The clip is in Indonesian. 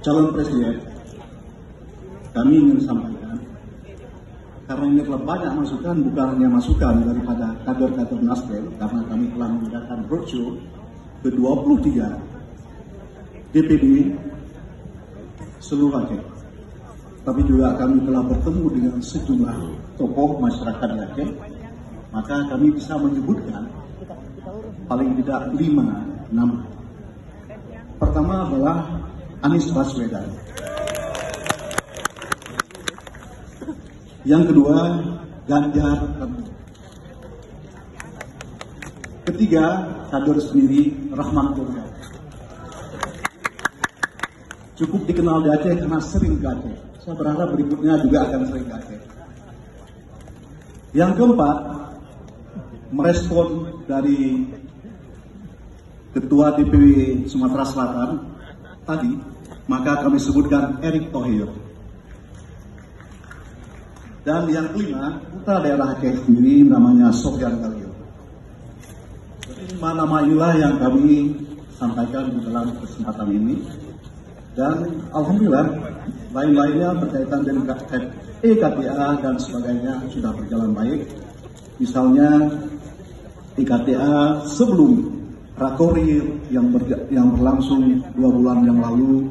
calon presiden, kami ingin sampaikan, karena ini telah banyak masukan, bukan hanya masukan daripada kader-kader Nasdem, karena kami telah mengadakan roadshow ke-23 DPD seluruh Aceh. Tapi juga kami telah bertemu dengan sejumlah tokoh masyarakat Aceh, maka kami bisa menyebutkan paling tidak 5 nama. Pertama adalah Anies Baswedan. Yang kedua, Ganjar Pranowo. Ketiga, kader sendiri Rahman Turga. Cukup dikenal di Aceh karena sering ke Aceh. Saya berharap berikutnya juga akan sering ke Aceh. Yang keempat, merespon dari Ketua DPW Sumatera Selatan tadi, maka kami sebutkan Erick Thohir. Dan yang kelima, putra daerah Aceh sendiri namanya Sofyan Galil. Nama inilah yang kami sampaikan di dalam kesempatan ini. Dan alhamdulillah, lain-lainnya berkaitan dengan EKTA dan sebagainya sudah berjalan baik. Misalnya EKTA sebelum Rakorir yang berlangsung 2 bulan yang lalu